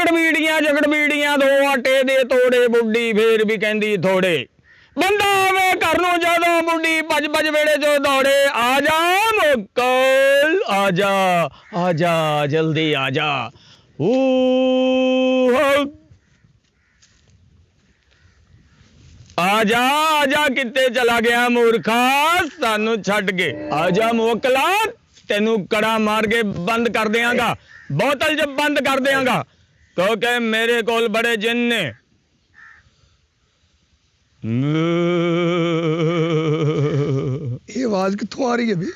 ਜਗੜਬੀੜੀਆਂ दो आटे दे तोड़े बुढ़ी फिर भी कहंदी थोड़े बंदा आवे घर नूं जदों बुढ़ी भज भज वेड़े चों दौड़े आजा मुकल आजा जल्दी आजा आजा किते चला गया मूर्खा सानू छड्ड के आजा मुकला तेनू कड़ा मार के बंद कर देंगा बोतल जब बंद कर देंगा क्योंकि मेरे कोल बड़े जिन ने ये आवाज कित्थों आ रही है भी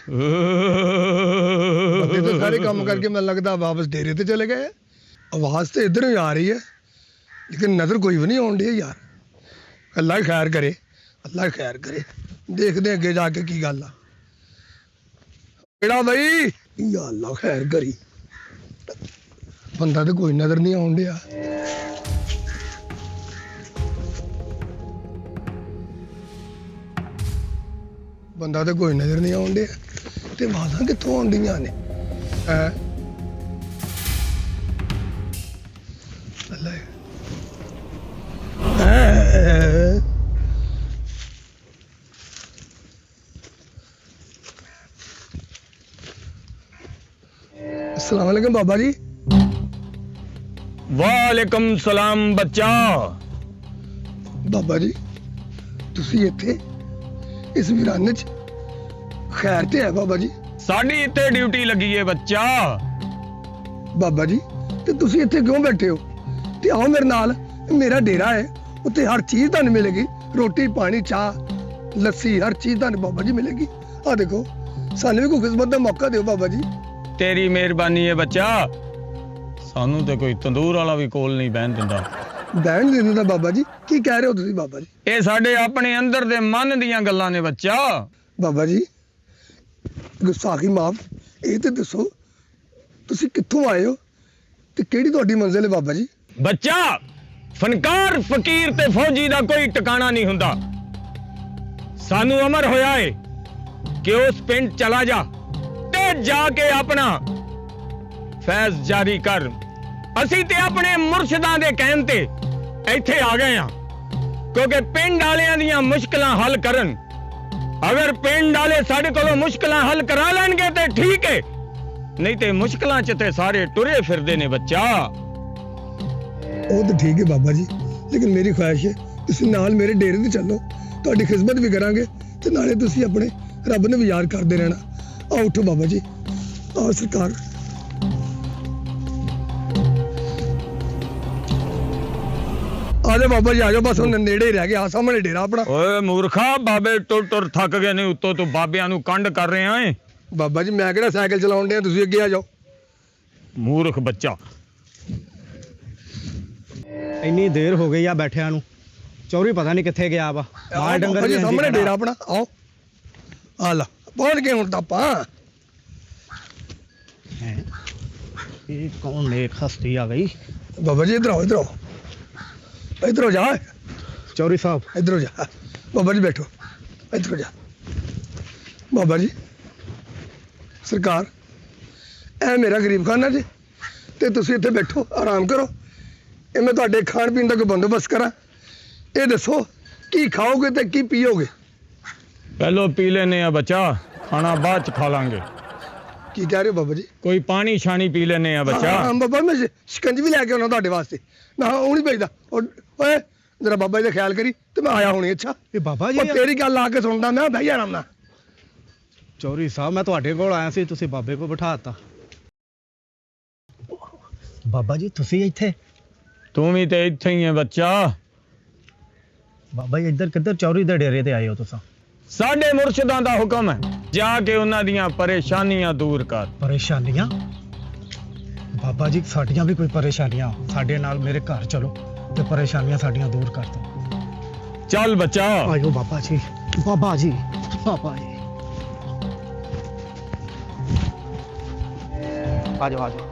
बंदे तो सारे काम करके मैं लगता वापस डेरे ते चले गए आवाज तो इधर ही आ रही है लेकिन नजर कोई भी नहीं आउंदी है यार अल्लाह खैर करे देखते अगे जाके की गल आ भाई या अल्लाह खैर करी बंदा तो कोई नजर नहीं आउन दिया बंदा तो कोई नजर नहीं आउन दिया ते आवाज़ां कित्थों आउंदियां ने अस्सलाम वालेकुम बाबा जी वालेकुम सलाम बच्चा बाबा जी तुसी इत्थे इस वीराने च खैर ते है बाबा जी साडी इत्थे ड्यूटी लगी है बच्चा बाबा जी ते तुसी इत्थे क्यों बैठे हो ते आओ मेरे नाल मेरा डेरा है उत्थे हर चीज तुहानू मिलेगी रोटी पानी चाह लस्सी हर चीज तुहानू बाबा जी मिलेगी आ देखो सानू भी कोई खिदमत दा मौका दिओ बाबा जी तेरी मेहरबानी है बच्चा सानू तो कोई तंदूर वाला भी कोल नहीं बहन दिंदा बहन नहीं दिंदा बाबा जी की कह रहे हो तुसी बाबा जी ये साडे अपने अंदर दे मन दियां गल्लां ने बच्चा बाबा जी गुस्साखी माफ ये तो दसो तुसी कित्थों आए हो ते केड़ी तुहाडी मंजिल है बाबा जी बच्चा फनकार फकीर ते फौजी दा कोई ठिकाना नहीं हुंदा सानू अमर होया है कि उस पिंड चला जा ते जाके अपना फैज जारी कर असी ते अपने मुर्शिदां दे कहण ते इत्थे आ गए हां क्योंकि पिंड वालियां दियां मुश्किलां हल करन अगर पिंड वाले साडे कोलों मुश्किलां हल करा लैणगे ते ठीक है नहीं ते मुश्किलां च ते सारे टुरे फिरदे ने बच्चा वो तो ठीक है बाबा जी लेकिन मेरी ख्वाहिश है तुसी नाल मेरे डेरे ते चलो तुहाडी खिदमत भी करांगे ते नाले तुसी अपने रब नूं भी याद करदे रहना आओ उठो बाबा जी आओ सरकार आजा बाबा जी आजा बस हुण नेड़े रह गया सामने डेरा अपना ओए मूर्खा बाबे टुर थक गए ने उत्तों तू बाबियां नूं कंड कर रहे हैं बाबा जी मैं किहड़ा साइकिल चलाउण दिया तुसी अगे आ जाओ मूर्ख बच्चा इन्नी देर हो गई आ बैठिया नूं चौरी पता नहीं कित्थे गया वा माल डंगर जी सामने डेरा अपना आओ आ ला पहुंच गए हुण तां आपां ये कौन नेक हस्ती आ गई बाबा जी इधर आओ इधर हो जा चौरी साहब इधर हो जा बाबा जी बैठो इधर हो जा बाबा जी सरकार ए मेरा गरीब खाना जी ते तुसी इत्थे बैठो आराम करो ये मैं तुहाडे खाण पीण दा कोई बंदोबस्त करा ये दसो की खाओगे ते की पीओगे पहलो पी लेने आ बच्चा खाना बाद च खा लांगे की कह रहे हो बाबा जी कोई पानी छानी पी लेने आ बच्चा हाँ बाबा मैं शिकंज भी लैके आना तुहाडे वास्ते मैं हूँ नहीं भेजदा ओए जरा बाबा जी दा ख्याल करी ते मैं आया हुणी अच्छा ये बाबा जी तेरी गल आके सुनदा मैं बह जाना मैं चौरी साहब मैं तुहाडे कोल आया सी तुसी बाबे को बिठा दिता बाबा जी तुसी इत्थे तू भी ते इत्थे ही है बच्चा बाबा जी इधर किधर चौरी दे डेरे ते आए हो तुसा साडे मुर्शिदां दा हुक्म है जाके उन्हां दियां परेशानियां दूर कर परेशानियां बाबा जी साडियां भी कोई परेशानियां साडे नाल मेरे घर चलो ते परेशानियां साडियां दूर कर दो चल बच्चा आयो बाबा जी बाबा जी बाबा जी आजो आजो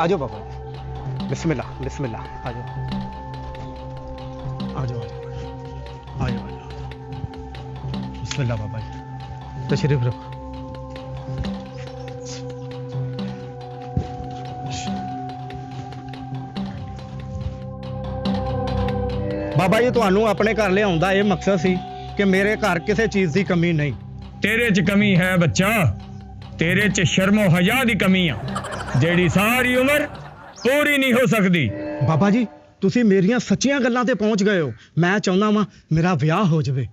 आजो बाबा जी बिस्मिल्लाह बिस्मिल्लाह आजो आजो आजो आजो बिस्मिल्लाह बाबा जी तशरीफ रखो ਬਾਬਾ ਜੀ ਤੁਹਾਨੂੰ ਆਪਣੇ ਘਰ ਲਿਆਉਣ ਦਾ ਇਹ ਮਕਸਦ ਸੀ ਕਿ ਮੇਰੇ ਘਰ ਕਿਸੇ ਚੀਜ਼ ਦੀ ਕਮੀ ਨਹੀਂ। ਤੇਰੇ 'ਚ ਕਮੀ ਹੈ ਬੱਚਾ, ਤੇਰੇ 'ਚ ਸ਼ਰਮੋ ਹਯਾ ਦੀ ਕਮੀ ਆ ਜਿਹੜੀ ਸਾਰੀ ਉਮਰ ਪੂਰੀ ਨਹੀਂ ਹੋ ਸਕਦੀ। ਬਾਬਾ ਜੀ ਤੁਸੀਂ ਮੇਰੀਆਂ ਸੱਚੀਆਂ ਗੱਲਾਂ ਤੇ ਪਹੁੰਚ ਗਏ ਹੋ। ਮੈਂ ਚਾਹੁੰਦਾ ਵਾਂ ਮੇਰਾ ਵਿਆਹ ਹੋ ਜਾਵੇ।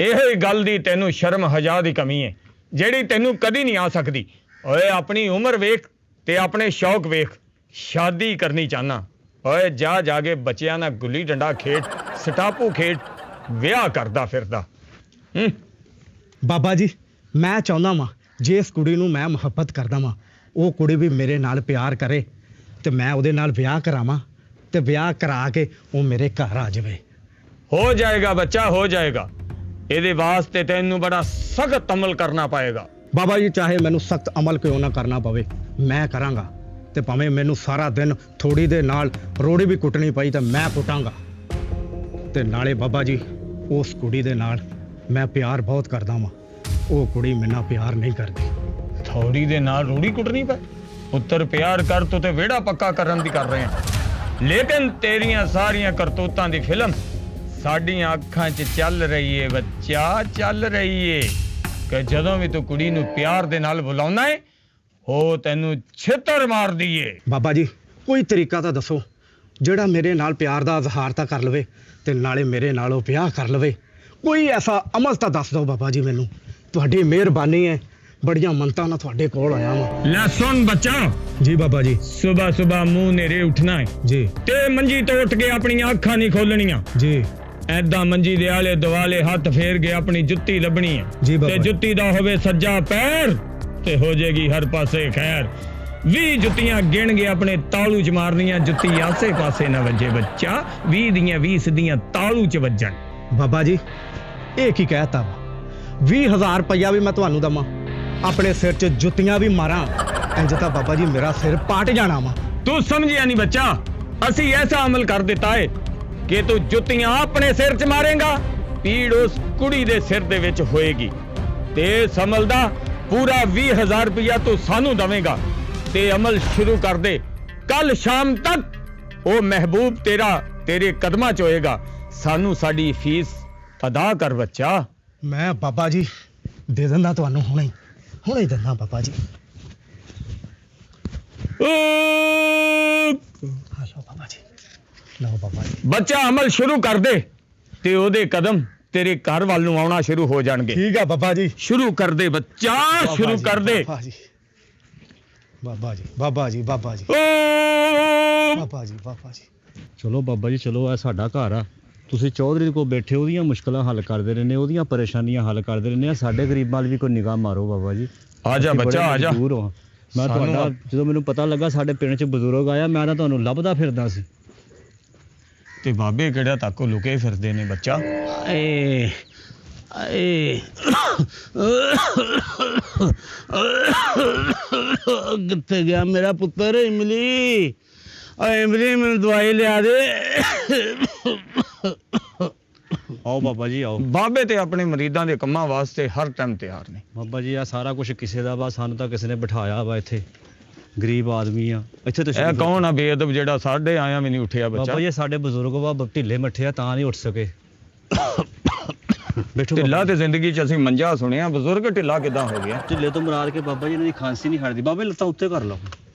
ਇਹੋ ਹੀ ਗੱਲ ਦੀ ਤੈਨੂੰ ਸ਼ਰਮ ਹਯਾ ਦੀ ਕਮੀ ਹੈ ਜਿਹੜੀ ਤੈਨੂੰ ਕਦੀ ਨਹੀਂ ਆ ਸਕਦੀ। ਓਏ ਆਪਣੀ ਉਮਰ ਵੇਖ ਤੇ ਆਪਣੇ ਸ਼ੌਕ ਵੇਖ, ਸ਼ਾਦੀ ਕਰਨੀ ਚਾਹਨਾ, ਓਏ ਜਾ ਕੇ ਬੱਚਿਆਂ ਨਾਲ ਗੁੱਲੀ ਡੰਡਾ ਖੇਡ, ਸਟਾਪੂ ਖੇਡ, ਵਿਆਹ ਕਰਦਾ ਫਿਰਦਾ। ਬਾਬਾ ਜੀ ਮੈਂ ਚਾਹੁੰਦਾ ਵਾਂ ਜੇ ਇਸ ਕੁੜੀ ਨੂੰ ਮੈਂ ਮੁਹੱਬਤ ਕਰਦਾ ਵਾਂ, ਉਹ ਕੁੜੀ ਵੀ ਮੇਰੇ ਨਾਲ ਪਿਆਰ ਕਰੇ ਤੇ ਮੈਂ ਉਹਦੇ ਨਾਲ ਵਿਆਹ ਕਰਾਵਾਂ ਤੇ ਵਿਆਹ ਕਰਾ ਕੇ ਉਹ ਮੇਰੇ ਘਰ ਆ ਜਾਵੇ। ਹੋ ਜਾਏਗਾ ਬੱਚਾ, ਹੋ ਜਾਏਗਾ। ਇਹਦੇ ਵਾਸਤੇ ਤੈਨੂੰ ਬੜਾ ਸਖਤ ਅਮਲ ਕਰਨਾ ਪਏਗਾ। ਬਾਬਾ ਜੀ ਚਾਹੇ ਮੈਨੂੰ ਸਖਤ ਅਮਲ ਕਿਉਂ ਨਾ ਕਰਨਾ ਪਵੇ, ਮੈਂ ਕਰਾਂਗਾ। ਤੇ ਭਾਵੇਂ ਮੈਨੂੰ ਸਾਰਾ ਦਿਨ ਥੋੜੀ ਦੇ ਨਾਲ ਰੋੜੀ ਵੀ ਕੁੱਟਣੀ ਪਈ ਤਾਂ ਮੈਂ ਕੁੱਟਾਂਗਾ। ਤੇ ਨਾਲੇ ਬਾਬਾ ਜੀ ਉਸ ਕੁੜੀ ਦੇ ਨਾਲ ਮੈਂ ਪਿਆਰ ਬਹੁਤ ਕਰਦਾ ਵਾਂ, ਉਹ ਕੁੜੀ ਮੇਰੇ ਨਾਲ ਪਿਆਰ ਨਹੀਂ ਕਰਦੀ। ਥੋੜੀ ਦੇ ਨਾਲ ਰੂੜੀ ਕੁੱਟਣੀ ਪਏ? ਪੁੱਤਰ ਪਿਆਰ ਕਰ ਤੂੰ ਤੇ ਵਿਹੜਾ ਪੱਕਾ ਕਰਨ ਦੀ ਕਰ ਰਹੇ ਆ, ਲੇਕਿਨ ਤੇਰੀਆਂ ਸਾਰੀਆਂ ਕਰਤੂਤਾਂ ਦੀ ਫਿਲਮ ਸਾਡੀਆਂ ਅੱਖਾਂ 'ਚ ਚੱਲ ਰਹੀ ਏ ਬੱਚਾ, ਚੱਲ ਰਹੀ ਏ ਕਿ ਜਦੋਂ ਵੀ ਤੂੰ ਕੁੜੀ ਨੂੰ ਪਿਆਰ ਦੇ ਨਾਲ ਬੁਲਾਉਣਾ ਏ ਉਹ ਤੈਨੂੰ ਛਿੱਤਰ ਮਾਰਦੀ ਏ। ਬਾਬਾ ਜੀ ਕੋਈ ਤਰੀਕਾ ਤਾਂ ਦੱਸੋ ਜਿਹੜਾ ਮੇਰੇ ਨਾਲ ਪਿਆਰ ਦਾ ਇਜ਼ਹਾਰ ਤਾਂ ਕਰ ਲਵੇ ਤੇ ਨਾਲੇ ਮੇਰੇ ਨਾਲ ਉਹ ਵਿਆਹ ਕਰ ਲਵੇ। ਕੋਈ ਐਸਾ ਅਮਲ ਤਾਂ ਦੱਸ ਦਿਓ ਬਾਬਾ ਜੀ ਮੈਨੂੰ, ਤੁਹਾਡੀ ਮਿਹਰਬਾਨੀ ਹੈ। ਬੜੀਆਂ ਮੰਨਤਾਂ ਨਾਲ ਤੁਹਾਡੇ ਕੋਲ ਆਇਆ ਵਾਂ। ਲੈ ਸੁਣ ਬੱਚਾ, ਜੀ ਬਾਬਾ ਜੀ। ਸੁਬਹ ਮੂੰਹ ਨੇਰੇ ਉੱਠਣਾ ਏ ਜੀ ਤੇ ਮੰਜੀ ਤੋਂ ਉੱਠ ਕੇ ਆਪਣੀਆਂ ਅੱਖਾਂ ਨਹੀਂ ਖੋਲਣੀਆਂ। ਜੀ ਐਦਾਂ ਮੰਜੀ ਦੇ ਆਲੇ ਦੁਆਲੇ ਹੱਥ ਫੇਰ ਕੇ ਆਪਣੀ ਜੁੱਤੀ ਲੱਭਣੀ ਹੈ ਜੀ ਬਾਬਾ ਤੇ ਜੀ। ਜੁੱਤੀ ਦਾ ਹੋਵੇ ਸੱਜਾ ਪੈਰ ਤੇ ਹੋ ਜਾਏਗੀ ਹਰ ਪਾਸੇ ਖੈਰ। 20 ਜੁੱਤੀਆਂ ਗਿਣ ਕੇ ਆਪਣੇ ਤਾਲੂ 'ਚ ਮਾਰਨੀਆਂ, ਜੁੱਤੀ ਆਸੇ ਪਾਸੇ ਨਾ ਵੱਜੇ ਬੱਚਾ, 20 ਦੀਆਂ 20 ਸਿੱਧੀਆਂ ਤਾਲੂ 'ਚ ਵੱਜਣ। ਬਾਬਾ ਜੀ ਇਹ ਕੀ ਕਹਿਤਾ ਵਾ? 20,000 ਰੁਪਇਆ ਵੀ ਮੈਂ ਤੁਹਾਨੂੰ ਦਵਾਂ, ਆਪਣੇ ਸਿਰ 'ਚ ਜੁੱਤੀਆਂ ਵੀ ਮਾਰਾਂ, ਇੰਜ ਤਾਂ ਬਾਬਾ ਜੀ ਮੇਰਾ ਸਿਰ ਪਾਟ ਜਾਣਾ ਵਾ। ਤੂੰ ਸਮਝਿਆ ਨਹੀਂ ਬੱਚਾ, ਅਸੀਂ ਐਸਾ ਅਮਲ ਕਰ ਦਿੱਤਾ ਏ ਕਿ ਤੂੰ ਜੁੱਤੀਆਂ ਆਪਣੇ ਸਿਰ 'ਚ ਮਾਰੇਂਗਾ, ਪੀੜ ਉਸ ਕੁੜੀ ਦੇ ਸਿਰ ਦੇ ਵਿੱਚ ਹੋਏਗੀ ਤੇ ਇਸ ਅਮਲ ਦਾ ਪੂਰਾ 20,000 ਰੁਪਇਆ ਤੂੰ ਸਾਨੂੰ ਦਵੇਂਗਾ। ਤੇ ਅਮਲ ਸ਼ੁਰੂ ਕਰ ਦੇ, ਕੱਲ ਸ਼ਾਮ ਤੱਕ ਉਹ ਮਹਿਬੂਬ ਤੇਰੇ ਕਦਮਾਂ 'ਚ ਹੋਏਗਾ। ਸਾਨੂੰ ਸਾਡੀ ਫੀਸ ਅਦਾ ਕਰ ਬੱਚਾ। ਮੈਂ ਬਾਬਾ ਜੀ ਦੇ ਦਿੰਦਾ ਤੁਹਾਨੂੰ ਹੁਣੇ ਹੀ ਦਿੰਦਾ ਬਾਬਾ ਜੀ। ਲਓ ਬਾਬਾ ਜੀ, ਲਓ ਬਾਬਾ ਜੀ। ਬੱਚਾ ਅਮਲ ਸ਼ੁਰੂ ਕਰ ਦੇ ਤੇ ਉਹਦੇ ਕਦਮ ਤੇਰੇ ਘਰ ਵੱਲ ਨੂੰ ਆਉਣਾ ਸ਼ੁਰੂ ਹੋ ਜਾਣਗੇ। ਠੀਕ ਆ ਬਾਬਾ ਜੀ। ਸ਼ੁਰੂ ਕਰ ਦੇ ਬੱਚਾ, ਸ਼ੁਰੂ ਕਰ ਦੇ। ਬਾਬਾ ਜੀ ਬਾਬਾ ਜੀ ਬਾਬਾ ਜੀ ਬਾਬਾ ਜੀ ਬਾਬਾ ਜੀ ਬਾਬਾ ਜੀ। ਚਲੋ ਬਾਬਾ ਜੀ ਚਲੋ, ਇਹ ਸਾਡਾ ਘਰ ਆ, ਤੁਸੀਂ ਚੌਧਰੀ ਕੋਲ ਬੈਠੇ ਉਹਦੀਆਂ ਮੁਸ਼ਕਲਾਂ ਹੱਲ ਕਰਦੇ ਰਹਿੰਦੇ, ਉਹਦੀਆਂ ਪਰੇਸ਼ਾਨੀਆਂ ਹੱਲ ਕਰਦੇ ਰਹਿੰਦੇ ਆ, ਸਾਡੇ ਗਰੀਬਾਂ ਵੱਲ ਵੀ ਕੋਈ ਨਿਗਾਹ ਮਾਰੋ ਬਾਬਾ ਜੀ। ਆ ਜਾ ਅਸੀਂ ਬੱਚਾ, ਬੜੇ ਆ ਜਾ। ਮਜਬੂਰ ਹਾਂ। ਮੈਂ ਤੁਹਾਡਾ ਜਦੋਂ ਮੈਨੂੰ ਪਤਾ ਲੱਗਾ ਸਾਡੇ ਪਿੰਡ 'ਚ ਬਜ਼ੁਰਗ ਆਇਆ, ਮੈਂ ਤਾਂ ਤੁਹਾਨੂੰ ਲੱਭਦਾ ਫਿਰਦਾ ਸੀ। ਤੇ ਬਾਬੇ ਕਿਹੜਾ ਤਾਕੋ ਲੁਕੇ ਫਿਰਦੇ ਨੇ ਬੱਚਾ। ਏ ਏ ਕਿੱਥੇ ਗਿਆ ਮੇਰਾ ਪੁੱਤਰ ਇਮਲੀ? ਇਮਲੀ ਮੈਨੂੰ ਦਵਾਈ ਲਿਆ ਦੇ। ਆਓ ਬਾਬਾ ਜੀ ਆਓ। ਬਾਬੇ ਤੇ ਆਪਣੇ ਮਰੀਦਾਂ ਦੇ ਕੰਮਾਂ ਵਾਸਤੇ ਹਰ ਟਾਈਮ ਤਿਆਰ ਨੇ। ਬਾਬਾ ਜੀ ਆ ਸਾਰਾ ਕੁਝ ਕਿਸੇ ਦਾ ਵਾ, ਸਾਨੂੰ ਤਾਂ ਕਿਸੇ ਨੇ ਬਿਠਾਇਆ ਵਾ ਇੱਥੇ, ਗਰੀਬ ਆਦਮੀ ਆ ਇੱਥੇ। ਤੁਸੀਂ ਇਹ ਕੌਣ ਆ ਬੇਅਦਬ ਜਿਹੜਾ ਸਾਡੇ ਆਇਆ ਵੀ ਨਹੀਂ ਉੱਠਿਆ ਬੱਚਾ? ਬਾਬਾ ਜੀ ਸਾਡੇ ਬਜ਼ੁਰਗ ਵਾ, ਢਿੱਲੇ ਮੱਠੇ ਆ ਤਾਂ ਨਹੀਂ ਉੱਠ ਸਕੇ। ਬੈਠੋ। ਢਿੱਲਾ ਤੇ ਜ਼ਿੰਦਗੀ 'ਚ ਅਸੀਂ ਮੰਜਾ ਸੁਣਿਆ, ਬਜ਼ੁਰਗ ਢਿੱਲਾ ਕਿਦਾਂ ਹੋ ਗਿਆ? ਢਿੱਲੇ ਤੋਂ ਮੁਰਾਦ ਕੇ ਬਾਬਾ ਜੀ ਇਹਨਾਂ ਦੀ ਖਾਂਸੀ ਨਹੀਂ ਹਟਦੀ। ਬਾਬਾ ਲੱਤਾਂ ਉੱਤੇ ਕਰ ਲਓ,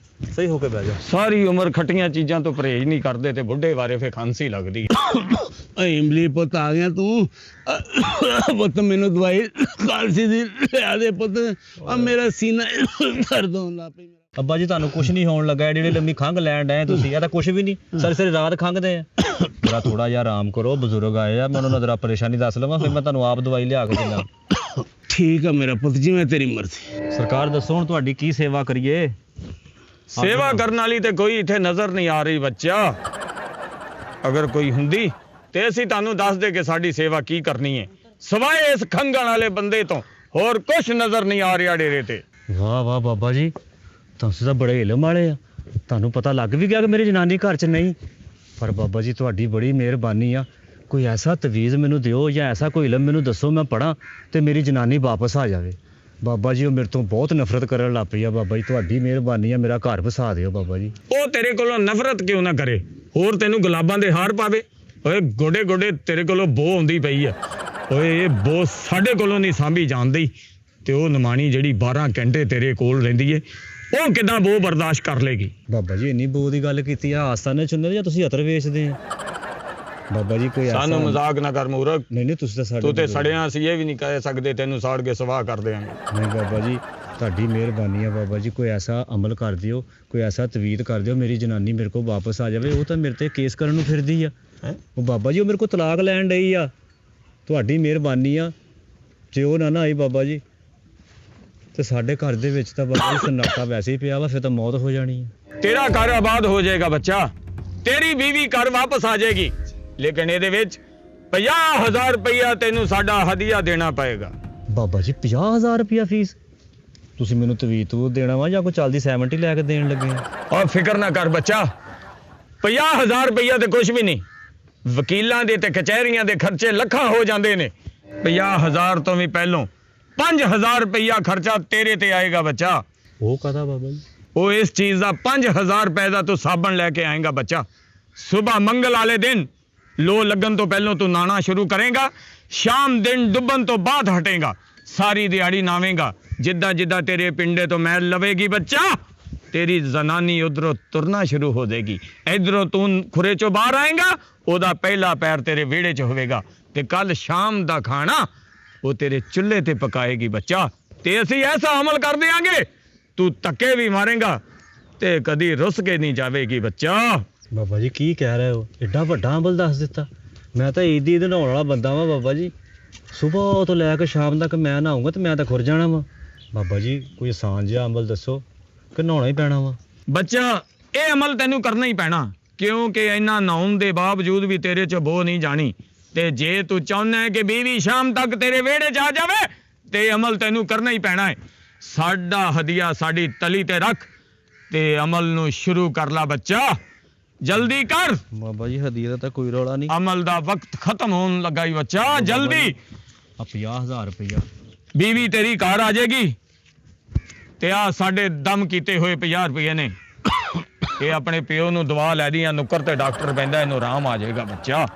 ਸਹੀ ਹੋ ਕੇ ਬਹਿ ਜਾ। ਸਾਰੀ ਉਮਰ ਖੱਟੀਆਂ ਚੀਜ਼ਾਂ ਤੋਂ ਪਰਹੇਜ਼ ਨਹੀਂ ਕਰਦੇ ਤੇ ਬੁੱਢੇ ਬਾਰੇ ਫੇ ਖਾਂਸੀ ਲੱਗਦੀ। ਓਏ ਇਮਲੀ ਪੁੱਤ ਆ ਗਿਆ ਤੂੰ? ਪੁੱਤ ਮੈਨੂੰ ਦਵਾਈ ਖਾਂਸੀ ਦੀ ਲਿਆ ਦੇ ਪੁੱਤ, ਆ ਮੇਰਾ ਸੀਨਾ ਦਰਦ ਹੋਣ ਲੱਗ ਪਿਆ। ਅੱਬਾ ਜੀ ਤੁਹਾਨੂੰ ਕੁਝ ਨਹੀਂ ਹੋਣ ਲੱਗਾ, ਜਿਹੜੇ ਲੰਮੀ ਖੰਘ ਲੈਣ ਡਏ ਤੁਸੀਂ, ਇਹ ਤਾਂ ਕੁਝ ਵੀ ਨਹੀਂ, ਸਾਰੀ ਰਾਤ ਖੰਘਦੇ ਆ। ਜਰਾ ਥੋੜਾ ਜਿਹਾ ਆਰਾਮ ਕਰੋ, ਬਜ਼ੁਰਗ ਆਏ ਆ, ਮੈਂ ਉਹਨਾਂ ਨੂੰ ਜਰਾ ਪਰੇਸ਼ਾਨੀ ਦੱਸ ਲਵਾਂ, ਫਿਰ ਮੈਂ ਤੁਹਾਨੂੰ ਆਪ ਦਵਾਈ ਲਿਆ ਕੇ ਦਿੰਦਾ। ਠੀਕ ਆ ਮੇਰਾ ਪੁੱਤ ਜੀ, ਮੈਂ ਤੇਰੀ ਮਰਜ਼ੀ। ਸਰਕਾਰ ਦੱਸੋ ਹੁਣ ਤੁਹਾਡੀ ਕੀ ਸੇਵਾ ਕਰੀਏ? ਸੇਵਾ ਕਰਨ ਵਾਲੀ ਤੇ ਕੋਈ ਇੱਥੇ ਨਜ਼ਰ ਨਹੀਂ ਆ ਰਹੀ ਬੱਚਾ। ਅਗਰ ਕੋਈ ਹੁੰਦੀ ਤੇ ਅਸੀਂ ਤੁਹਾਨੂੰ ਦੱਸ ਦੇ ਕਿ ਸਾਡੀ ਸੇਵਾ ਕੀ ਕਰਨੀ ਹੈ। ਸਵਾਏ ਇਸ ਖੰਘਣ ਵਾਲੇ ਬੰਦੇ ਤੋਂ ਹੋਰ ਕੁਝ ਨਜ਼ਰ ਨਹੀਂ ਆ ਰਿਹਾ ਡੇਰੇ ਤੇ। ਵਾਹ ਵਾਹ ਬਾਬਾ ਜੀ, ਤੁਸੀਂ ਤਾਂ ਬੜੇ ਇਲਮ ਵਾਲੇ ਆ, ਤੁਹਾਨੂੰ ਪਤਾ ਲੱਗ ਵੀ ਗਿਆ ਕਿ ਮੇਰੀ ਜਨਾਨੀ ਘਰ 'ਚ ਨਹੀਂ। ਪਰ ਬਾਬਾ ਜੀ ਤੁਹਾਡੀ ਬੜੀ ਮਿਹਰਬਾਨੀ ਆ, ਕੋਈ ਐਸਾ ਤਵੀਜ਼ ਮੈਨੂੰ ਦਿਓ ਜਾਂ ਐਸਾ ਕੋਈ ਇਲਮ ਮੈਨੂੰ ਦੱਸੋ, ਮੈਂ ਪੜਾਂ ਤੇ ਮੇਰੀ ਜਨਾਨੀ ਵਾਪਸ ਆ ਜਾਵੇ। ਬਾਬਾ ਜੀ ਉਹ ਮੇਰੇ ਤੋਂ ਬਹੁਤ ਨਫ਼ਰਤ ਕਰਨ ਲੱਗ ਪਈ ਆ। ਬਾਬਾ ਜੀ ਤੁਹਾਡੀ ਮਿਹਰਬਾਨੀ ਆ, ਮੇਰਾ ਘਰ ਵਸਾ ਦਿਓ ਬਾਬਾ ਜੀ। ਉਹ ਤੇਰੇ ਕੋਲੋਂ ਨਫ਼ਰਤ ਕਿਉਂ ਨਾ ਕਰੇ, ਹੋਰ ਤੈਨੂੰ ਗੁਲਾਬਾਂ ਦੇ ਹਾਰ ਪਾਵੇ, ਓਏ ਗੋਡੇ ਗੋਡੇ ਤੇਰੇ ਕੋਲੋਂ ਬੋ ਆਉਂਦੀ ਪਈ ਆ। ਓਏ ਇਹ ਬੋ ਸਾਡੇ ਕੋਲੋਂ ਨਹੀਂ ਸਾਂਭੀ ਜਾਂਦੀ, ਤੇ ਉਹ ਨਿਮਾਣੀ ਜਿਹੜੀ 12 ਘੰਟੇ ਤੇਰੇ ਕੋਲ ਰਹਿੰਦੀ ਏ ਉਹ ਕਿੱਦਾਂ ਬੋ ਬਰਦਾਸ਼ਤ ਕਰ ਲੇਗੀ? ਬਾਬਾ ਜੀ ਇੰਨੀ ਬੋ ਦੀ ਗੱਲ ਕੀਤੀ ਆ, ਆਸਤਾਨੇ ਚੁੰਨੇ ਜਾਂ ਤੁਸੀਂ ਅਤਰ ਵੇਚਦੇ ਆ? ਬਾਬਾ ਜੀ ਕੋਈ ਐਸਾ ਸਾਨੂੰ ਮਜ਼ਾਕ ਨਾ ਕਰ ਮੂਰਖ। ਨਹੀਂ ਤੁਸੀਂ ਤਾਂ ਸਾਡੇ ਤੂੰ ਤੇ ਸੜਿਆ ਸੀ, ਇਹ ਵੀ ਨਹੀਂ ਕਹਿ ਸਕਦੇ ਤੈਨੂੰ ਸਾੜ ਕੇ ਸਵਾਹ ਕਰ ਦੇਾਂਗੇ। ਨਹੀਂ ਬਾਬਾ ਜੀ ਤੁਹਾਡੀ ਮਿਹਰਬਾਨੀ ਆ ਬਾਬਾ ਜੀ, ਕੋਈ ਐਸਾ ਅਮਲ ਕਰ ਦਿਓ, ਕੋਈ ਐਸਾ ਤਵੀਤ ਕਰ ਦਿਓ ਮੇਰੀ ਜਨਾਨੀ ਮੇਰੇ ਕੋਲ ਵਾਪਸ ਆ ਜਾਵੇ। ਉਹ ਤਾਂ ਮੇਰੇ ਤੇ ਕੇਸ ਕਰਨ ਨੂੰ ਫਿਰਦੀ ਆ। ਉਹ ਬਾਬਾ ਜੀ ਉਹ ਮੇਰੇ ਕੋਲ ਤਲਾਕ ਲੈਣ ਡਈ ਆ। ਤੁਹਾਡੀ ਮਿਹਰਬਾਨੀ ਆ, ਜੇ ਉਹ ਨਾ ਆਈ ਬਾਬਾ ਜੀ ਤੇ ਸਾਡੇ ਘਰ ਦੇ ਵਿੱਚ ਤਾਂ ਬਾਬਾ ਜੀ ਸन्नाटा ਵੈਸੇ ਹੀ ਪਿਆ ਵਾ, ਫਿਰ ਤਾਂ ਮੌਤ ਹੋ ਜਾਣੀ ਆ। ਤੇਰਾ ਘਰ ਆਬਾਦ ਹੋ ਜਾਏਗਾ ਬੱਚਾ, ਤੇਰੀ ਬੀਵੀ ਘਰ ਵਾਪਸ ਆ ਜਾਏਗੀ, ਲੇਕਿਨ ਇਹਦੇ ਵਿੱਚ 50,000 ਰੁਪਇਆ ਤੈਨੂੰ ਸਾਡਾ ਹਦੀਆ ਦੇਣਾ ਪਏਗਾ। ਬਾਬਾ ਜੀ 50,000 ਰੁਪਇਆ ਫੀਸ? ਤੁਸੀਂ ਮੈਨੂੰ ਤਵੀਤ ਦੇਣਾ ਵਾ ਜਾਂ ਕੋਈ ਚੱਲਦੀ ਸੈਮਟ ਹੀ ਲੈ ਕੇ ਦੇਣ ਲੱਗੇ ਆ? ਔਰ ਫਿਕਰ ਨਾ ਕਰ ਬੱਚਾ, 50,000 ਰੁਪਇਆ ਤੇ ਕੁਝ ਵੀ ਨਹੀਂ। ਵਕੀਲਾਂ ਦੇ ਤੇ ਕਚਹਿਰੀਆਂ ਦੇ ਖਰਚੇ ਲੱਖਾਂ ਹੋ ਜਾਂਦੇ ਨੇ। 50,000 ਤੋਂ ਵੀ ਪਹਿਲੋਂ 5,000 ਰੁਪਇਆ ਖਰਚਾ ਤੇਰੇ ਤੇ ਆਏਗਾ ਬੱਚਾ। ਉਹ ਕਹਦਾ ਬਾਬਾ ਜੀ? ਉਹ ਇਸ ਚੀਜ਼ ਦਾ 5,000 ਰੁਪਏ ਦਾ ਤੂੰ ਸਾਬਣ ਲੈ ਕੇ ਆਏਗਾ ਬੱਚਾ। ਸਵੇਰ ਮੰਗਲ ਵਾਲੇ ਦਿਨ ਲੋ ਲੱਗਣ ਤੋਂ ਪਹਿਲੋਂ ਤੂੰ ਨਾਣਾ ਸ਼ੁਰੂ ਕਰੇਗਾ, ਸ਼ਾਮ ਦਿਨ ਡੁੱਬਣ ਤੋਂ ਬਾਅਦ ਹਟੇਗਾ, ਸਾਰੀ ਦਿਹਾੜੀ ਨਾਵੇਂਗਾ। ਜਿੱਦਾਂ ਜਿੱਦਾਂ ਤੇਰੇ ਪਿੰਡੇ ਤੋਂ ਮੈਲ ਲਵੇਗੀ ਬੱਚਾ, ਤੇਰੀ ਜ਼ਨਾਨੀ ਉਧਰੋਂ ਤੁਰਨਾ ਸ਼ੁਰੂ ਹੋ ਜਾਏਗੀ। ਇਧਰੋਂ ਤੂੰ ਖੁਰੇ ਚੋਂ ਬਾਹਰ ਆਏਗਾ, ਉਹਦਾ ਪਹਿਲਾ ਪੈਰ ਤੇਰੇ ਵਿਹੜੇ 'ਚ ਹੋਵੇਗਾ, ਤੇ ਕੱਲ ਸ਼ਾਮ ਦਾ ਖਾਣਾ ਉਹ ਤੇਰੇ ਚੁੱਲ੍ਹੇ ਤੇ ਪਕਾਏਗੀ ਬੱਚਾ। ਤੇ ਅਸੀਂ ਐਸਾ ਅਮਲ ਕਰ ਦਿਆਂਗੇ, ਤੂੰ ਧੱਕੇ ਵੀ ਮਾਰੇਗਾ ਤੇ ਕਦੀ ਰੁੱਸ ਕੇ ਨਹੀਂ ਜਾਵੇਗੀ ਬੱਚਾ। ਬਾਬਾ ਜੀ ਕੀ ਕਹਿ ਰਹੇ ਹੋ? ਐਡਾ ਵੱਡਾ ਅਮਲ ਦੱਸ ਦਿੱਤਾ। ਮੈਂ ਤਾਂ ਈਦੀ ਨਹਾਉਣ ਵਾਲਾ ਬੰਦਾ ਵਾਂ ਬਾਬਾ ਜੀ। ਸਵੇਰ ਤੋਂ ਲੈ ਕੇ ਸ਼ਾਮ ਤੱਕ ਮੈਂ ਨਹਾਉਂਗਾ ਤੇ ਮੈਂ ਤਾਂ ਖੁਰ ਜਾਣਾ ਵਾ। ਬਾਬਾ ਜੀ ਕੋਈ ਆਸਾਨ ਜਿਹਾ ਅਮਲ ਦੱਸੋ ਕਿ ਨਹਾਉਣਾ ਹੀ ਪੈਣਾ ਵਾ? ਬੱਚਾ ਇਹ ਅਮਲ ਤੈਨੂੰ ਕਰਨਾ ਹੀ ਪੈਣਾ, ਕਿਉਂਕਿ ਇੰਨਾ ਨਹਾਉਣ ਦੇ ਬਾਵਜੂਦ ਵੀ ਤੇਰੇ 'ਚ ਬੋ ਨਹੀਂ ਜਾਣੀ। ਤੇ ਜੇ ਤੂੰ ਚਾਹੁੰਦਾ ਹੈ ਕਿ ਬੀਵੀ ਸ਼ਾਮ ਤੱਕ ਤੇਰੇ ਵਿਹੜੇ 'ਚ ਆ ਜਾਵੇ, ਤੇ ਅਮਲ ਤੈਨੂੰ ਕਰਨਾ ਹੀ ਪੈਣਾ ਹੈ। ਸਾਡਾ ਹਦੀਆ ਸਾਡੀ ਤਲੀ ਤੇ ਰੱਖ ਤੇ ਅਮਲ ਨੂੰ ਸ਼ੁਰੂ ਕਰ ਲਾ ਬੱਚਾ, ਜਲਦੀ ਕਰ। ਬਾਬਾ ਜੀ ਹਦੀਆ ਦਾ ਤਾਂ ਕੋਈ ਰੌਲਾ ਨਹੀਂ। ਅਮਲ ਦਾ ਵਕਤ ਖਤਮ ਹੋਣ ਲੱਗਾ ਹੀ ਬੱਚਾ, ਜਲਦੀ। ਆ 50,000 ਰੁਪਇਆ ਬੀਵੀ ਤੇਰੀ ਘਰ ਆ ਜਾਏਗੀ, ਤੇ ਆ ਸਾਡੇ ਦਮ ਕੀਤੇ ਹੋਏ 50 ਰੁਪਏ ਨੇ, ਇਹ ਆਪਣੇ ਪਿਓ ਨੂੰ ਦਵਾ ਲੈ ਦੀਆਂ। ਨੁੱਕਰ ਤੇ ਡਾਕਟਰ ਬੈਂਦਾ, ਇਹਨੂੰ ਆਰਾਮ ਆ ਜਾਏਗਾ ਬੱਚਾ।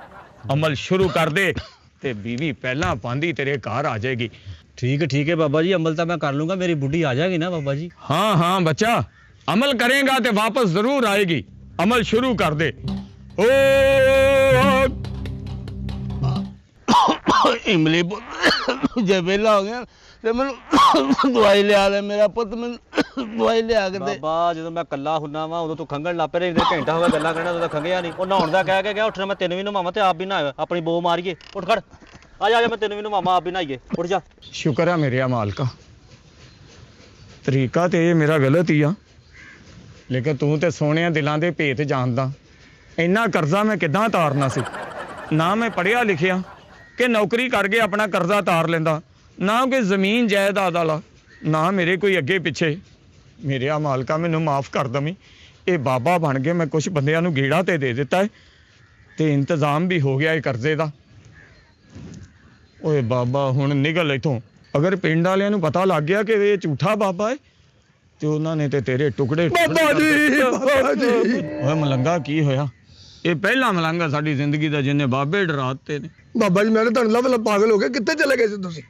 ਅਮਲ ਸ਼ੁਰੂ ਕਰ ਦੇ ਤੇ ਬੀਵੀ ਪਹਿਲਾਂ ਪਾਂਦੀ ਤੇਰੇ ਘਰ ਆ ਜਾਏਗੀ। ਠੀਕ ਹੈ ਬਾਬਾ ਜੀ, ਅਮਲ ਤਾਂ ਮੈਂ ਕਰ ਲੂੰਗਾ। ਮੇਰੀ ਬੁੱਢੀ ਆ ਜਾਏਗੀ ਨਾ ਬਾਬਾ ਜੀ? ਹਾਂ ਬੱਚਾ, ਅਮਲ ਕਰੇਗਾ ਤੇ ਵਾਪਸ ਜ਼ਰੂਰ ਆਏਗੀ। ਅਮਲ ਸ਼ੁਰੂ ਕਰ ਦੇ। ਓ ਇਮਲੀ ਪੁੱਤ ਜੇ ਵਿਹਲਾ ਹੋ ਗਿਆ ਤੇ ਮੈਨੂੰ ਦਵਾਈ ਲਿਆ ਦੇ। ਮੇਰਾ ਪੁੱਤ ਮੈਨੂੰ ਦਵਾਈ ਲਿਆ ਕੇ ਦੇ। ਬਾਬਾ ਜਦੋਂ ਮੈਂ ਕੱਲਾ ਹੁੰਨਾ ਵਾ ਉਦੋਂ ਤੂੰ ਖੰਗਣ ਲੱਗ ਪਏ। ਘੰਟਾ ਹੋ ਗਿਆ ਗੱਲਾਂ ਕਰਨਾ, ਉਦੋਂ ਤਾਂ ਖੰਗਿਆ ਨਹੀਂ। ਉਹ ਨਹਾਉਣ ਦਾ ਕਹਿ ਕੇ ਗਿਆ, ਉੱਠਣਾ ਮੈਂ ਤੈਨੂੰ ਵੀ ਨਵਾਵਾਂ ਤੇ ਆਪ ਵੀ ਨਹਾਇਆ, ਆਪਣੀ ਬੋ ਮਾਰੀਏ। ਉੱਠ ਖੜ, ਆ ਜਾ ਮੈਂ ਤੈਨੂੰ ਵੀ ਨਵਾਵਾਂ, ਆਪ ਵੀ ਨਹਾਈਏ। ਉੱਠ ਜਾ। ਸ਼ੁਕਰ ਹੈ ਮੇਰੇ ਮਾਲਕਾ, ਤਰੀਕਾ ਤੇ ਇਹ ਮੇਰਾ ਗਲਤ ਹੀ ਆ, ਲੇਕਿਨ ਤੂੰ ਤੇ ਸੋਹਣਿਆਂ ਦਿਲਾਂ ਦੇ ਭੇਤ ਜਾਣਦਾ। ਇੰਨਾ ਕਰਜ਼ਾ ਮੈਂ ਕਿੱਦਾਂ ਤਾਰਨਾ ਸੀ? ਨਾ ਮੈਂ ਪੜ੍ਹਿਆ ਲਿਖਿਆ ਕਿ ਨੌਕਰੀ ਕਰਕੇ ਆਪਣਾ ਕਰਜ਼ਾ ਤਾਰ ਲੈਂਦਾ, ਨਾ ਕੋਈ ਜ਼ਮੀਨ ਜਾਇਦਾਦ ਵਾਲਾ, ਨਾ ਮੇਰੇ ਕੋਈ ਅੱਗੇ ਪਿੱਛੇ। ਮੇਰੇ ਮਾਲਕਾ ਮੈਨੂੰ ਮਾਫ ਕਰ ਦਵੀਂ। ਇਹ ਬਾਬਾ ਬਣ ਕੇ ਮੈਂ ਕੁਝ ਬੰਦਿਆਂ ਨੂੰ ਗੇੜਾ ਤੇ ਦੇ ਦਿੱਤਾ ਹੈ, ਤੇ ਇੰਤਜ਼ਾਮ ਵੀ ਹੋ ਗਿਆ ਇਹ ਕਰਜ਼ੇ ਦਾ। ਓਏ ਬਾਬਾ ਹੁਣ ਨਿਕਲ ਇੱਥੋਂ। ਅਗਰ ਪਿੰਡ ਵਾਲਿਆਂ ਨੂੰ ਪਤਾ ਲੱਗ ਗਿਆ ਕਿ ਇਹ ਝੂਠਾ ਬਾਬਾ ਹੈ, ਤੇ ਉਹਨਾਂ ਨੇ ਤੇ ਤੇਰੇ ਟੁਕੜੇ ਬਾਬਾ ਜੀ, ਬਾਬਾ ਜੀ। ਓਏ ਮਲੰਗਾ ਕੀ ਹੋਇਆ? ਇਹ ਪਹਿਲਾ ਮਲੰਗਾ ਸਾਡੀ ਜ਼ਿੰਦਗੀ ਦਾ ਜਿਹਨੇ ਬਾਬੇ ਡਰਾਤੇ ਨੇ। ਬਾਬਾ ਜੀ ਮੈਂ ਤਾਂ ਤੁਹਾਨੂੰ ਲੱਭ ਪਾਗਲ ਹੋ ਗਿਆ। ਕਿੱਥੇ ਚਲੇ ਗਏ ਸੀ ਤੁਸੀਂ?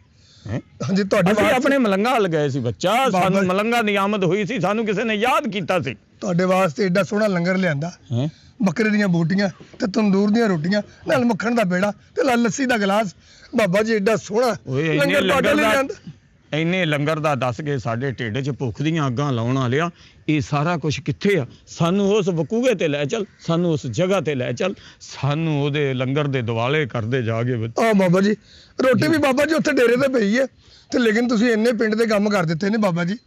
ਹੈਂ? ਹਾਂਜੀ ਤੁਹਾਡੇ ਅਸੀਂ ਵਾਸਤੇ ਆਪਣੇ ਮਲੰਗਾ ਹਲ ਗਏ ਸੀ ਬੱਚਾ, ਬਾਬਾ ਸਾਨੂੰ ਜੀ। ਮਲੰਗਾ ਦੀ ਆਮਦ ਹੋਈ ਸੀ, ਸਾਨੂੰ ਕਿਸੇ ਨੇ ਯਾਦ ਕੀਤਾ ਸੀ। ਤੁਹਾਡੇ ਵਾਸਤੇ ਐਡਾ ਸੋਹਣਾ ਲੰਗਰ ਲਿਆਂਦਾ। ਹੈਂ? ਬੱਕਰੇ ਦੀਆਂ ਬੋਟੀਆਂ ਤੇ ਤੰਦੂਰ ਦੀਆਂ ਰੋਟੀਆਂ, ਨਾਲ ਮੱਖਣ ਦਾ ਬੇੜਾ ਤੇ ਨਾਲ ਲੱਸੀ ਦਾ ਗਲਾਸ। ਬਾਬਾ ਜੀ ਐਡਾ ਸੋਹਣਾ ਓਏ ਇੰਨੇ ਲੰਗਰ ਤੁਹਾਡੇ ਲਈ ਲਿਆਂਦਾ। ਇੰਨੇ ਲੰਗਰ ਦਾ ਦੱਸ ਕੇ ਸਾਡੇ ਢਿੱਡ 'ਚ ਭੁੱਖ ਦੀਆਂ ਅੱਗਾਂ ਲਾਉਣ ਵਾਲਿਆ, ਇਹ ਸਾਰਾ ਕੁਝ ਕਿੱਥੇ ਆ? ਸਾਨੂੰ ਉਸ ਵਕੂਏ ਤੇ ਲੈ ਚੱਲ, ਸਾਨੂੰ ਉਸ ਜਗ੍ਹਾ ਤੇ ਲੈ ਚੱਲ, ਸਾਨੂੰ ਉਹਦੇ ਲੰਗਰ ਦੇ ਦਿਵਾਲੇ ਕਰਦੇ ਜਾ ਕੇ। ਆ ਬਾਬਾ ਜੀ ਰੋਟੀ ਵੀ ਬਾਬਾ ਜੀ ਉੱਥੇ ਡੇਰੇ ਤੇ ਪਈ ਹੈ, ਤੇ ਲੇਕਿਨ ਤੁਸੀਂ ਇੰਨੇ ਪਿੰਡ ਦੇ ਕੰਮ ਕਰ ਦਿੱਤੇ ਨੇ ਬਾਬਾ ਜੀ।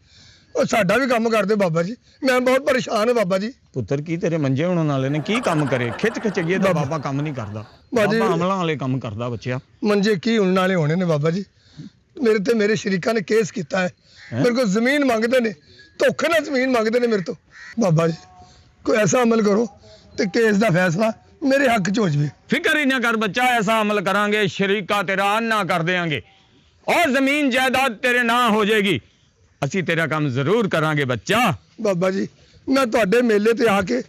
ਉਹ ਸਾਡਾ ਵੀ ਕੰਮ ਕਰਦੇ ਬਾਬਾ ਜੀ। ਮੈਂ ਬਹੁਤ ਪਰੇਸ਼ਾਨ ਹਾਂ ਬਾਬਾ ਜੀ। ਪੁੱਤਰ ਕੀ ਤੇਰੇ ਮੰਜੇ ਹੋਣ ਵਾਲੇ ਨੇ? ਕੀ ਕੰਮ ਕਰੇ? ਖਿੱਚ ਖਿਚਈਏ ਤਾਂ ਬਾਬਾ ਕੰਮ ਨਹੀਂ ਕਰਦਾ, ਬਾਜੀ- ਬਾਬਾ ਅਮਲਾਂ ਵਾਲੇ ਕੰਮ ਕਰਦਾ ਬੱਚਿਆ। ਮੰਜੇ ਕੀ ਹੁਣ ਨਾਲੇ ਹੋਣੇ ਨੇ ਬਾਬਾ ਜੀ। ਮੇਰੇ ਤੇ ਮੇਰੇ ਸ਼ਰੀਕਾਂ ਨੇ ਕੇਸ ਕੀਤਾ ਹੈ। ਮੇਰੇ ਕੋਲ ਜ਼ਮੀਨ ਮੰਗਦੇ ਨੇ, ਧੋਖੇ ਨਾਲ ਜ਼ਮੀਨ ਮੰਗਦੇ ਨੇ ਮੇਰੇ ਤੋਂ। ਬਾਬਾ ਜੀ ਕੋਈ ਐਸਾ ਅਮਲ ਕਰੋ ਤੇ ਕੇਸ ਦਾ ਫੈਸਲਾ ਮੇਰੇ ਹੱਕ 'ਚ ਹੋ ਜਾਵੇ। ਫਿਕਰ ਹੀ ਨਾ ਕਰ ਬੱਚਾ, ਐਸਾ ਅਮਲ ਕਰਾਂਗੇ, ਸ਼ਰੀਕਾ ਤੇਰਾ ਆਨਾ ਕਰ ਦੇਾਂਗੇ, ਔਰ ਜ਼ਮੀਨ ਜਾਇਦਾਦ ਤੇਰੇ ਨਾਂ ਹੋ ਜਾਏਗੀ। ਅਸੀਂ ਤੇਰਾ ਕੰਮ ਜ਼ਰੂਰ ਕਰਾਂਗੇ ਬੱਚਾ। ਬਾਬਾ ਜੀ ਮੈਂ ਤੁਹਾਡੇ ਮੇਲੇ ਤੇ ਆ ਕੇ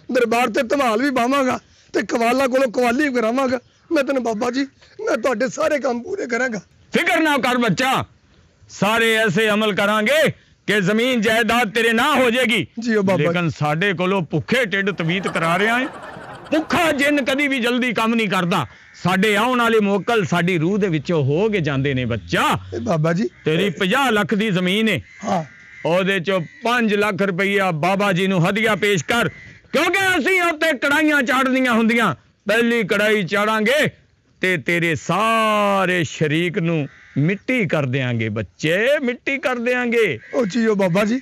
ਦਰਬਾਰ ਤੇ ਧਮਾਲ ਵੀ ਪਾਵਾਂਗਾ ਤੇ ਕਵਾਲਾ ਕੋਲੋਂ ਕਵਾਲੀ ਕਰਾਵਾਂਗਾ। ਮੈਂ ਤੈਨੂੰ ਬਾਬਾ ਜੀ, ਮੈਂ ਤੁਹਾਡੇ ਸਾਰੇ ਕੰਮ ਪੂਰੇ ਕਰਾਂਗਾ। ਫਿਕਰ ਨਾ ਕਰ ਬੱਚਾ, ਸਾਰੇ ਐਸੇ ਅਮਲ ਕਰਾਂਗੇ ਕਿ ਜ਼ਮੀਨ ਜਾਇਦਾਦ ਤੇਰੇ ਨਾਂ ਹੋ ਜਾਏਗੀ। ਜੀ ਉਹ ਬਾਬਾ ਲੇਕਿਨ ਸਾਡੇ ਕੋਲੋਂ ਭੁੱਖੇ ਢਿੱਡ ਤਵੀਤ ਕਰਾ ਰਿਹਾ ਹੈ। ਭੁੱਖਾ ਜਿੰਨ ਕਦੀ ਵੀ ਜਲਦੀ ਕੰਮ ਨਹੀਂ ਕਰਦਾ। ਸਾਡੇ ਆਉਣ ਵਾਲੇ ਮੋਕਲ ਸਾਡੀ ਰੂਹ ਦੇ ਵਿੱਚੋਂ ਹੋ ਕੇ ਜਾਂਦੇ ਨੇ ਬੱਚਾ। ਇਹ ਬਾਬਾ ਜੀ ਤੇਰੀ 50 ਲੱਖ ਦੀ ਜ਼ਮੀਨ ਹੈ, ਹਾਂ ਉਹਦੇ ਚੋਂ 5 ਲੱਖ ਰੁਪਈਆ ਬਾਬਾ ਜੀ ਨੂੰ ਹਦੀਆ ਪੇਸ਼ ਕਰ, ਕਿਉਂਕਿ ਅਸੀਂ ਉੱਤੇ ਕੜਾਈਆਂ ਚਾੜਨੀਆਂ ਹੁੰਦੀਆਂ। ਪਹਿਲੀ ਕੜਾਈ ਚਾੜਾਂਗੇ ਤੇ ਤੇਰੇ ਸਾਰੇ ਸ਼ਰੀਕ ਨੂੰ ਮਿੱਟੀ ਕਰ ਦਿਆਂਗੇ ਬੱਚੇ, ਮਿੱਟੀ ਕਰ ਦਿਆਂਗੇ। ਉਹ ਜੀ ਉਹ ਬਾਬਾ ਜੀ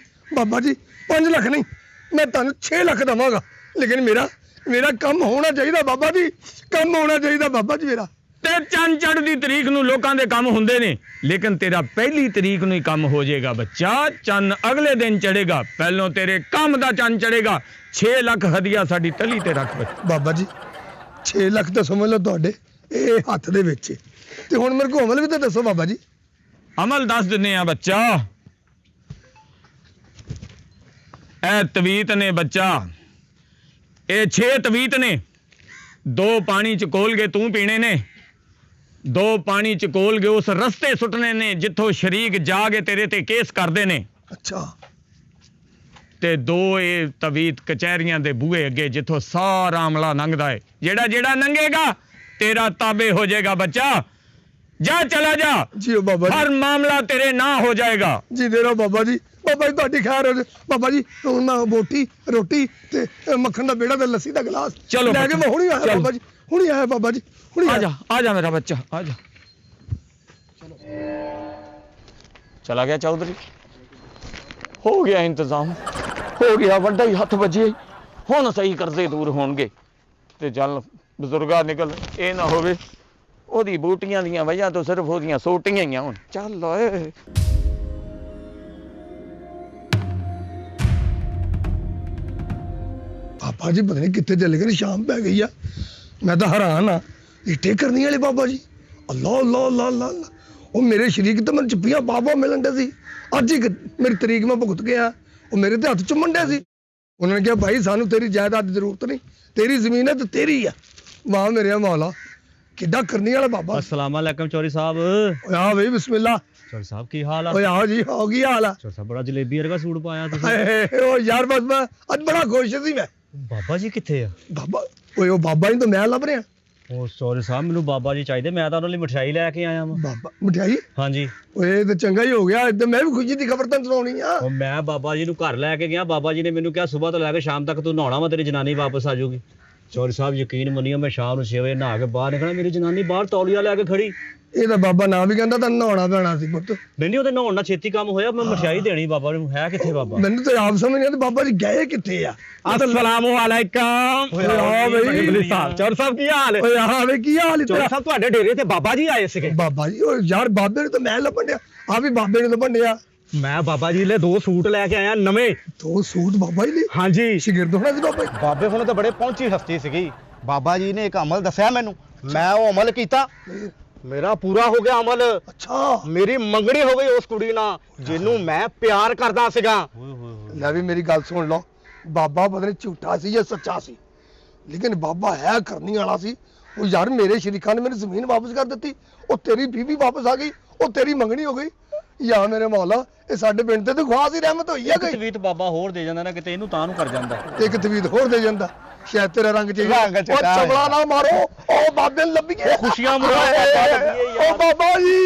5 ਲੱਖ ਨਹੀਂ, ਮੈਂ ਤੁਹਾਨੂੰ 6 ਲੱਖ ਦਵਾਂਗਾ। ਲੇਕਿਨ ਮੇਰਾ ਕੰਮ ਹੋਣਾ ਚਾਹੀਦਾ ਬਾਬਾ ਜੀ, ਕੰਮ ਹੋਣਾ ਚਾਹੀਦਾ ਬਾਬਾ ਜੀ ਮੇਰਾ। ਤੇ ਚੰਨ ਚੜ੍ਹਦੀ ਤਰੀਕ ਨੂੰ ਲੋਕਾਂ ਦੇ ਕੰਮ ਹੁੰਦੇ ਨੇ, ਲੇਕਿਨ ਤੇਰਾ ਪਹਿਲੀ ਤਰੀਕ ਨੂੰ ਹੀ ਕੰਮ ਹੋ ਜਾਏਗਾ ਬੱਚਾ। ਚੰਨ ਅਗਲੇ ਦਿਨ ਚੜੇਗਾ, ਪਹਿਲੋਂ ਤੇਰੇ ਕੰਮ ਦਾ ਚੰਨ ਚੜੇਗਾ। 6 ਲੱਖ ਹਦੀਆ ਸਾਡੀ ਤਲੀ ਤੇ ਰੱਖ ਬੱਚਾ। ਬਾਬਾ ਜੀ 6 ਲੱਖ ਤਾਂ ਸਮਝ ਲਓ ਤੁਹਾਡੇ ਇਹ ਹੱਥ ਦੇ ਵਿੱਚ ਹੈ। ਤੇ ਹੁਣ ਮੇਰੇ ਕੋਲ ਅਮਲ ਵੀ ਤਾਂ ਦੱਸੋ ਬਾਬਾ ਜੀ। ਅਮਲ ਦੱਸ ਦਿੰਨੇ ਆ ਬੱਚਾ। ਇਹ ਤਵੀਤ ਨੇ ਬੱਚਾ, ਇਹ 6 ਤਵੀਤ ਨੇ। 2 ਪਾਣੀ ਚ ਕੋਲ ਕੇ ਤੂੰ ਪੀਣੇ ਨੇ, 2 ਪਾਣੀ ਚ ਕੋਲ ਕੇ ਉਸ ਰਸਤੇ ਸੁੱਟਣੇ ਨੇ ਜਿੱਥੋਂ ਸ਼ਰੀਕ ਜਾ ਕੇ ਤੇਰੇ ਤੇ ਕੇਸ ਕਰਦੇ ਨੇ। ਅੱਛਾ ਤੇ 2 ਇਹ ਤਵੀਤ ਕਚਹਿਰੀਆਂ ਦੇ ਬੂਹੇ ਅੱਗੇ ਜਿੱਥੋਂ ਸਾਰਾ ਅਮਲਾ ਲੰਘਦਾ ਹੈ। ਜਿਹੜਾ ਲੰਘੇਗਾ ਤੇਰਾ ਤਾਬੇ ਹੋ ਜਾਏਗਾ ਬੱਚਾ। ਜਾ ਚਲਾ ਜਾ, ਜੀ ਉਹ ਬਾਬਾ ਹਰ ਜੀ ਮਾਮਲਾ ਤੇਰੇ ਨਾਂ ਹੋ ਜਾਏਗਾ। ਜੀ ਦੇ ਰਹੋ ਬਾਬਾ ਜੀ। ਬਾਬਾ ਜੀ ਤੁਹਾਡੀ ਖੈਰ ਹੋ ਜਾਏ ਬਾਬਾ ਜੀ। ਹੁਣ ਮੈਂ ਰੋਟੀ ਤੇ ਮੱਖਣ ਦਾ ਬੇੜਾ ਤੇ ਲੱਸੀ ਦਾ ਗਲਾਸ ਚਲੋ ਲੈ ਕੇ ਮੈਂ ਹੁਣੀ ਆਇਆ ਚਲੋ। ਬਾਬਾ ਜੀ, ਹੁਣੀ ਆਇਆ ਬਾਬਾ ਜੀ, ਹੁਣੀ ਆਇਆ। ਆ ਜਾ ਮੇਰਾ ਬੱਚਾ, ਆ ਜਾ। ਚਲਾ ਗਿਆ ਚੌਧਰੀ, ਹੋ ਗਿਆ ਇੰਤਜ਼ਾਮ, ਹੋ ਗਿਆ ਵੱਡਾ ਹੀ ਹੱਥ ਵੱਜੇ। ਹੁਣ ਸਹੀ ਕਰਜ਼ੇ ਦੂਰ ਹੋਣਗੇ ਤੇ ਜਲ ਬਜ਼ੁਰਗਾ ਨਿਕਲ। ਇਹ ਨਾ ਹੋਵੇ ਉਹਦੀ ਬੂਟੀਆਂ ਦੀਆਂ ਵਜ੍ਹਾ ਤੋਂ ਸਿਰਫ ਉਹਦੀਆਂ ਸੋਟੀਆਂ ਹੀ ਆ। ਹੁਣ ਚੱਲ ਓਏ। ਬਾਬਾ ਜੀ ਪਤਾ ਨਹੀਂ ਕਿੱਥੇ ਚੱਲੇ ਗਏ, ਸ਼ਾਮ ਪੈ ਗਈ ਆ। ਮੈਂ ਤਾਂ ਹੈਰਾਨ ਆ, ਇੱਟੇ ਕਰਨੀ ਵਾਲੇ ਬਾਬਾ ਜੀ। ਅੱਲਾ ਅੱਲਾ ਅੱਲਾ ਅੱਲਾ ਅੱਲਾ। ਉਹ ਮੇਰੇ ਸ਼ਰੀਕ ਤਾਂ ਮੈਨੂੰ ਚੁੱਪੀਆਂ ਬਾਬਾ ਮਿਲਣ ਦੇ ਸੀ। ਅੱਜ ਇੱਕ ਮੇਰੀ ਤਰੀਕ ਮੈਂ ਭੁਗਤ ਗਿਆ, ਉਹ ਮੇਰੇ ਤੇ ਹੱਥ ਚੁੰਮਣ ਦੇ ਸੀ। ਉਹਨਾਂ ਨੇ ਕਿਹਾ ਭਾਈ ਸਾਨੂੰ ਤੇਰੀ ਜਾਇਦਾਦ ਦੀ ਜ਼ਰੂਰਤ ਨਹੀਂ, ਤੇਰੀ ਜ਼ਮੀਨ ਹੈ ਤੇ ਤੇਰੀ ਆ। ਵਾਹ ਮੇਰੇ ਮੌਲਾ, ਕਿੱਡਾ ਕਰਨੀ ਵਾਲਾ ਬਾਬਾ। अस्सलाम वालेकुम चौधरी साहब। ਓਏ ਆ ਬਈ ਬਿਸਮਿਲ੍ਲਾ। चौधरी साहब की हाल ਓਏ ਆਓ ਜੀ, ਹੋ ਕੀ ਹਾਲ ਆ? चौधरी साहब बड़ा जलेबी वर्गा सूट पाया तुसीं। ਓ ਯਾਰ ਬਸ ਮੈਂ ਅੱਜ ਬੜਾ ਖੁਸ਼ ਸੀ ਮੈਂ। बाबा जी किथे आ? ਬਾਬਾ ਓਏ ਉਹ ਬਾਬਾ ਜੀ ਤਾਂ ਮੈਂ ਲੱਭ ਰਿਹਾ। ਉਹ ਚੌਧਰੀ ਸਾਹਿਬ ਮੈਨੂੰ ਬਾਬਾ ਜੀ ਚਾਹੀਦੇ, ਮੈਂ ਤਾਂ ਉਹਨਾਂ ਲਈ ਮਠਿਆਈ ਲੈ ਕੇ ਆਇਆ ਵਾਂ। ਬਾਬਾ ਮਠਿਆਈ? ਹਾਂਜੀ। ਓਏ ਇਹ ਤਾਂ ਚੰਗਾ ਹੀ ਹੋ ਗਿਆ, ਤੇ ਮੈਂ ਵੀ ਖੁਸ਼ੀ ਦੀ ਖਬਰ ਤਾਂ ਸੁਣਾਉਣੀ ਆ। ਉਹ ਮੈਂ ਬਾਬਾ ਜੀ ਨੂੰ ਘਰ ਲੈ ਕੇ ਗਿਆ, ਬਾਬਾ ਜੀ ਨੇ ਮੈਨੂੰ ਕਿਹਾ ਸਵੇਰ ਤੋਂ ਲੈ ਕੇ ਸ਼ਾਮ ਤੱਕ ਤੂੰ ਨਹਾਉਣਾ ਵਾ, ਤੇਰੀ ਜਨਾਨੀ ਵਾਪਸ ਆ ਜਾਊਗੀ। ਚੌਧਰੀ ਸਾਹਿਬ ਯਕੀਨ ਮੰਨਿਓ, ਮੈਂ ਸ਼ਾਮ ਨੂੰ 6 ਵਜੇ ਨਹਾ ਕੇ ਬਾਹਰ ਨਿਕਲਣਾ, ਮੇਰੀ ਜਨਾਨੀ ਬਾਹਰ ਤੌਲੀਆ ਲੈ ਕੇ ਖੜੀ। ਇਹ ਤਾਂ ਬਾਬਾ ਨਾ ਵੀ ਕਹਿੰਦਾ ਤਾਂ ਨਹਾਉਣਾ ਪੈਣਾ ਸੀ ਪੁੱਤ। ਨਹੀਂ ਉਹਦੇ ਨਹਾਉਣ ਨਾਲ ਛੇਤੀ ਕੰਮ ਹੋਇਆ, ਮੈਂ ਮਠਿਆਈ ਦੇਣੀ ਬਾਬਾ ਨੂੰ। ਹੈ ਕਿੱਥੇ ਬਾਬਾ? ਮੈਨੂੰ ਤਾਂ ਆਪ ਸਮਝ ਨਹੀਂ ਆਉਂਦੀ ਬਾਬਾ ਜੀ ਗਏ ਕਿੱਥੇ ਆ। अस्सलामु अलैकुम। ਓਏ ਆ ਬਈ ਚੌਧਰੀ ਸਾਹਿਬ ਕੀ ਹਾਲ ਹੈ? ਓਏ ਆ ਵੇ ਕੀ ਹਾਲ ਤੇਰਾ? ਸਾਹਿਬ ਤੁਹਾਡੇ ਡੇਰੇ ਤੇ ਬਾਬਾ ਜੀ ਆਏ ਸੀਗੇ। ਬਾਬਾ ਜੀ ਓਏ ਯਾਰ ਬਾਬੇ ਨੂੰ ਤਾਂ ਮੈਂ ਲੱਭਣ ਡਿਆ, ਆ ਵੀ ਬਾਬੇ ਨੂੰ ਲੱਭਣ ਡਿਆ। ਮੈਂ ਬਾਬਾ ਜੀ ਲਈ 2 ਸੂਟ ਲੈ ਕੇ ਆਇਆ ਨਵੇਂ। 2 ਸੂਟ ਬਾਬਾ ਜੀ ਲਈ? ਹਾਂਜੀ। ਸ਼ਾਗਿਰਦ ਹੋਣਾ ਸੀ ਬਾਬਾ ਜੀ। ਬਾਬੇ ਕੋਲ ਤਾਂ ਬੜੇ ਪਹੁੰਚੀ ਹਸਤੀ ਸੀਗੀ। ਬਾਬਾ ਜੀ ਨੇ ਇੱਕ ਅਮਲ ਦੱਸਿਆ ਮੈਨੂੰ, ਮੈਂ ਉਹ ਅਮਲ ਕੀਤਾ, ਮੇਰਾ ਪੂਰਾ ਹੋ ਗਿਆ ਅਮਲ। ਅੱਛਾ ਮੇਰੀ ਮੰਗਣੀ ਹੋ ਗਈ ਉਸ ਕੁੜੀ ਨਾਲ ਜਿਹਨੂੰ ਮੈਂ ਪਿਆਰ ਕਰਦਾ ਸੀਗਾ। ਲੈ ਵੀ ਮੇਰੀ ਗੱਲ ਸੁਣ ਲਓ, ਬਾਬਾ ਪਤਾ ਨਹੀਂ ਝੂਠਾ ਸੀ ਜਾਂ ਸੱਚਾ ਸੀ, ਲੇਕਿਨ ਬਾਬਾ ਹੈ ਕਰਨੀ ਵਾਲਾ ਸੀ। ਉਹ ਯਾਰ ਮੇਰੇ ਸ਼ਰੀਕਾਂ ਨੇ ਮੇਰੀ ਜ਼ਮੀਨ ਵਾਪਸ ਕਰ ਦਿੱਤੀ, ਉਹ ਤੇਰੀ ਬੀਬੀ ਵਾਪਸ ਆ ਗਈ, ਉਹ ਤੇਰੀ ਮੰਗਣੀ ਹੋ ਗਈ। ਯਾ ਮੇਰੇ ਮੌਲਾ, ਇਹ ਸਾਡੇ ਪਿੰਡ ਤੇ ਤਾਂ ਖਾਸ ਹੀ ਰਹਿਮਤ ਹੋਈ ਆ ਗਈ। ਤਵੀਤ ਬਾਬਾ ਹੋਰ ਦੇ ਜਾਂਦਾ ਨਾ ਕਿਤੇ, ਇਹਨੂੰ ਤਾਂ ਨੂੰ ਕਰ ਜਾਂਦਾ। ਇੱਕ ਤਵੀਤ ਹੋਰ ਦੇ ਜਾਂਦਾ, ਸ਼ਾਇਦ ਤੇਰਾ ਰੰਗ ਚੇਂਜ। ਉਹ ਚਬਲਾ ਨਾ ਮਾਰੋ, ਉਹ ਬਾਬੇ ਨੂੰ ਲੱਭੀਏ। ਖੁਸ਼ੀਆਂ ਮਨਾਓ ਬਾਬਾ ਲੱਭੀਏ ਯਾਰ। ਉਹ ਬਾਬਾ ਜੀ